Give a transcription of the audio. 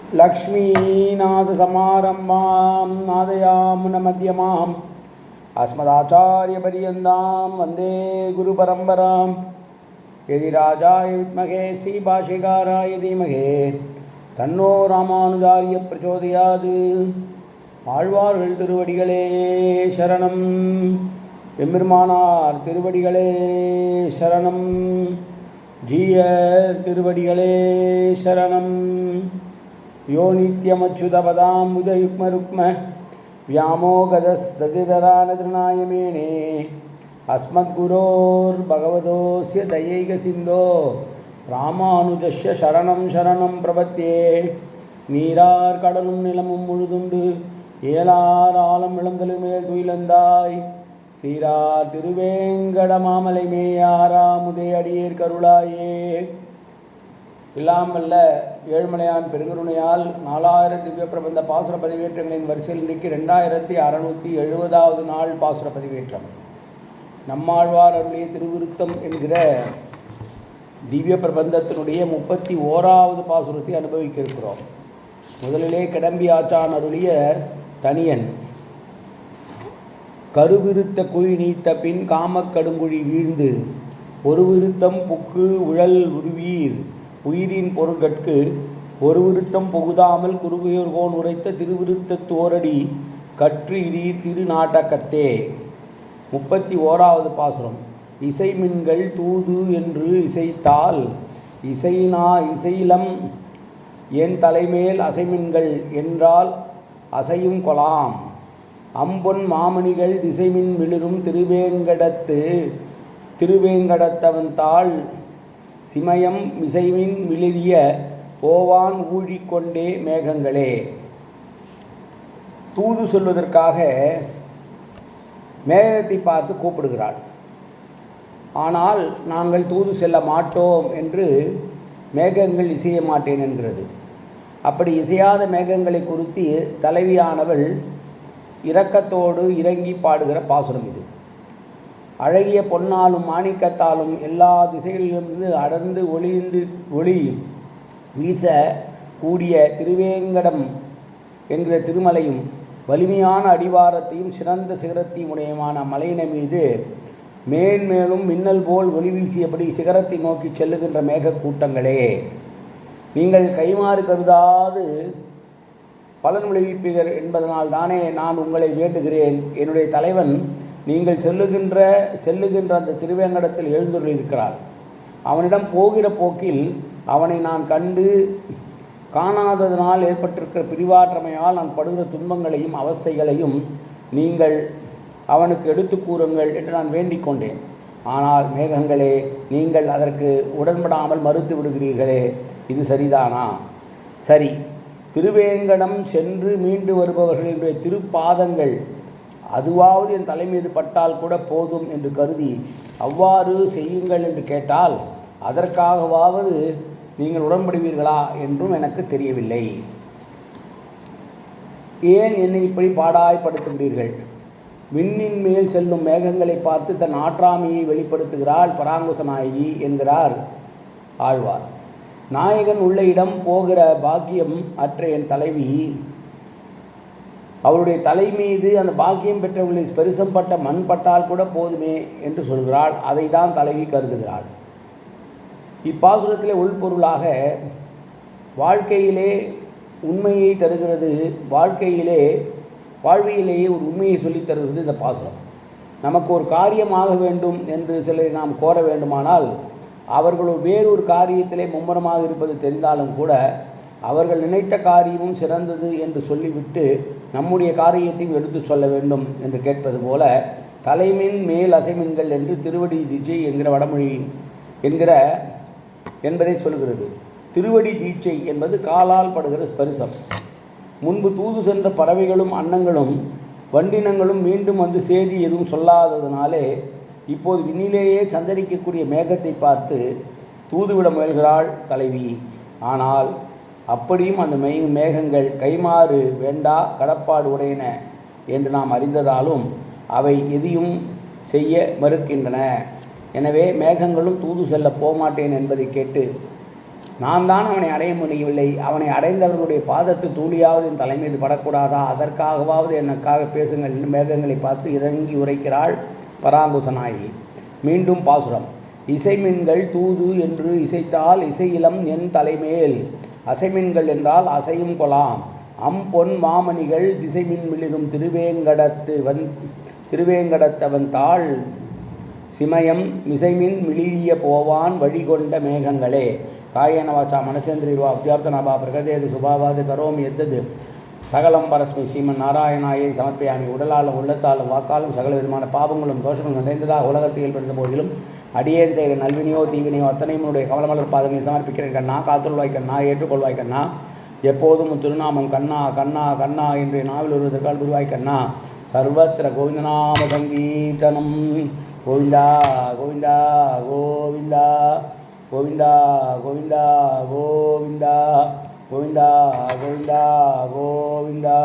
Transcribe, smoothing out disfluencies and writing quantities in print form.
लक्ष्मीनाथसमारम्भां नादयामुनमध्यमाम् अस्मदाचार्यपर्यन्तां वन्दे गुरुपरम्परां। यदि राजाय विद्महे श्रीभाष्यकाराय धीमहि तन्नो रामानुजार्य प्रचोदयात्। ஆழ்வார்கள் திருவடிகளே சரணம். எம்பெருமானார் திருவடிகளே சரணம். ஜீயர் திருவடிகளே சரணம். யோ நித்யமச்சுதபதாம்புஜயுக்மருக்ம व्यामोगदस्तदितरानतृणायमेने अस्मद्गुरोर् भगवतोऽस्य दयैकसिन्धो ராமானுஜஸ்ய சரணம் சரணம் பிரபத்தியே. நீரார் கடலும் நிலமும் முழுதுண்டு ஏலார் ஆலம் இளந்தலு மேல் துயிலந்தாய் சீரார் திருவேங்கட மாமலை மேயாராமுதே அடியேர் கருளாயே. எல்லாம் வல்ல ஏழுமலையான் பெருங்கருணையால் 4000 திவ்ய பிரபந்த பாசுர பதிவேற்றங்களின் வரிசையில் இன்றைக்கு 2670வது நாள் பாசுர பதிவேற்றம். நம்மாழ்வார் அருளிய திருவிருத்தம் என்கிற திவ்ய பிரபந்தத்தினுடைய 31வது பாசுரத்தை அனுபவிக்க இருக்கிறோம். முதலிலே கிடம்பி ஆச்சான் அருளிய தனியன் கருவிருத்த குழி நீத்த பின் காமக்கடுங்குழி வீழ்ந்து ஒரு விருத்தம் புக்கு உழல் உருவீர் உயிரின் பொருட்கட்கு ஒரு விருத்தம் புகுதாமல் குறுகுயோர்கோன் உரைத்த திருவிருத்த தோரடி கற்று இரீர் திருநாட்டகத்தே. 31வது பாசுரம். இசைமின்கள் தூது என்று இசைத்தால் இசையிலம் என் தலைமேல் அசைமின்கள் என்றால் அசையும் கொலாம். அம்பொன் மாமணிகள் திசைமின் மிளிரும் திருவேங்கடத்தவன் தாள் சிமயம் மிசைமின் மிளிரிய போவான் ஊழிக்கொண்டே மேகங்களே. தூது சொல்வதற்காக மேகத்தை பார்த்து கூப்பிடுகிறாள். ஆனால் நாங்கள் தூது செல்ல மாட்டோம் என்று மேகங்கள் இசைய மாட்டேன் என்கிறது. அப்படி இசையாத மேகங்களை குறித்து தலைவியானவள் இரக்கத்தோடு இறங்கி பாடுகிற பாசுரம் இது. அழகிய பொன்னாலும் மாணிக்கத்தாலும் எல்லா திசைகளிலிருந்து அடர்ந்து ஒளி வீச கூடிய திருவேங்கடம் என்கிற திருமலையும் வலிமையான அடிவாரத்தையும் சிறந்த சிகரத்தையும் உடையமான மலையின மீது மேன்மேலும் மின்னல் போல் ஒளி வீசியபடி சிகரத்தை நோக்கி செல்லுகின்ற மேகக்கூட்டங்களே, நீங்கள் கைமாறு கருதாது பலன் விளைவிப்பீர்கள் என்பதனால் தானே நான் உங்களை வேண்டுகிறேன். என்னுடைய தலைவன் நீங்கள் செல்லுகின்ற அந்த திருவேங்கடத்தில் எழுந்துள்ளிருக்கிறார். அவனிடம் போகிற போக்கில் அவனை நான் கண்டு காணாததனால் ஏற்பட்டிருக்கிற பிரிவாற்றமையால் நான் படுகிற துன்பங்களையும் அவஸ்தைகளையும் நீங்கள் அவனுக்கு எடுத்து கூறுங்கள் என்று நான் வேண்டிக் கொண்டேன். ஆனால் மேகங்களே, நீங்கள் அதற்கு உடன்படாமல் மறுத்து விடுகிறீர்களே, இது சரிதானா? சரி, திருவேங்கடம் சென்று மீண்டு வருபவர்களுடைய திருப்பாதங்கள் அதுவாவது என் தலை மீது பட்டால் கூட போதும் என்று கருதி அவ்வாறு செய்யுங்கள் என்று கேட்டால் அதற்காகவாவது நீங்கள் உடன்படுவீர்களா என்றும் எனக்கு தெரியவில்லை. ஏன் என்னை இப்படி பாடாய்படுத்துகிறீர்கள்? விண்ணின் மேல் செல்லும் மேகங்களை பார்த்து தன் ஆற்றாமையை வெளிப்படுத்துகிறாள் பராங்குச நாயகி என்கிறார் ஆழ்வார். நாயகன் உள்ள இடம் போகிற பாக்கியம் அற்ற என் தலைவி அவருடைய தலை மீது அந்த பாக்கியம் பெற்றவர்களை ஸ்பரிசம் பட்ட மண் பட்டால் கூட போதுமே என்று சொல்கிறாள். அதை தான் தலைவி கருதுகிறாள். இப்பாசுரத்திலே உள்பொருளாக வாழ்க்கையிலே உண்மையை தருகிறது, வாழ்வியலேயே ஒரு உண்மையை சொல்லித் தருகிறது இந்த பாசுரம். நமக்கு ஒரு காரியமாக வேண்டும் என்று சிலரை நாம் கோர வேண்டுமானால் அவர்கள் வேறொரு காரியத்திலே மும்முரமாக இருப்பது தெரிந்தாலும் கூட அவர்கள் நினைத்த காரியமும் சிறந்தது என்று சொல்லிவிட்டு நம்முடைய காரியத்தையும் எடுத்து சொல்ல வேண்டும் என்று கேட்பது போல தலைமின் மேல் அசைமின்கள் என்று திருவடி தீட்சை என்கிற வடமொழி என்பதை சொல்கிறது. திருவடி தீட்சை என்பது காலால் படுகிற ஸ்பரிசம். முன்பு தூது சென்ற பறவைகளும் அன்னங்களும் வண்டினங்களும் மீண்டும் வந்து செய்தி எதுவும் சொல்லாததினாலே இப்போது விண்ணிலேயே சந்தரிக்கக்கூடிய மேகத்தை பார்த்து தூதுவிட முயல்கிறாள் தலைவி. ஆனால் அப்படியும் அந்த மேகங்கள் கைமாறு வேண்டா கடப்பாடு உடையன என்று நாம் அறிந்ததாலும் அவை எதையும் செய்ய மறுக்கின்றன. எனவே மேகங்களும் தூது செல்ல போமாட்டேன் என்பதை கேட்டு நான் தான் அவனை அடைய முடியவில்லை. அவனை அடைந்தவர்களுடைய பாதத்து தூளியாவது என் தலை மீது படக்கூடாதா? அதற்காகவாவது எனக்காக பேசுங்கள் என்று மேகங்களை பார்த்து இறங்கி உரைக்கிறாள் பராங்குசநாயகி. மீண்டும் பாசுரம். இசைமின்கள் தூது என்று இசைத்தால் இசையிலம் என் தலைமேல். அசைமின்கள் என்றால் அசையும் கொலாம். பொன் மாமணிகள் திசைமின் மிளிரும் திருவேங்கடத்தவன் தாள் சிமயம் மிசைமின் மிளிரிய போவான் வழிகொண்ட மேகங்களே. காயேன வாச்சா மனசேந்திரிவா அத்தியாப்தனாபா பிரகதேது சுபாவாது கரோமி எத்தது சகலம் பரஸ்மை ஸ்ரீமன் நாராயணாயை சமர்ப்பியாமி. உடலாலும் உள்ளத்தாலும் வாக்காலும் சகல விதமான பாவங்களும் தோஷங்களும் நிறைந்ததாக உலகத்தில் இயல்பிருந்த போதிலும் அடியேன் செய்கிற நல்வினியோ தீவினியோ அத்தனையும் உன்னுடைய கமலமலர் பாதங்களை சமர்ப்பிக்கிறேன் கண்ணா. காத்துள்வாய் கண்ணா, ஏற்றுக்கொள்வாய் கண்ணா. எப்போதும் திருநாமம் கண்ணா கண்ணா கண்ணா என்று நாவில் வருவதற்கால் குருவாய் கண்ணா. சர்வத்திர கோவிந்தநாம சங்கீர்த்தனம். கோவிந்தா கோவிந்தா கோவிந்தா கோவிந்தா கோவிந்தா கோவிந்தா கோவிந்தா கோவிந்தா கோவிந்தா.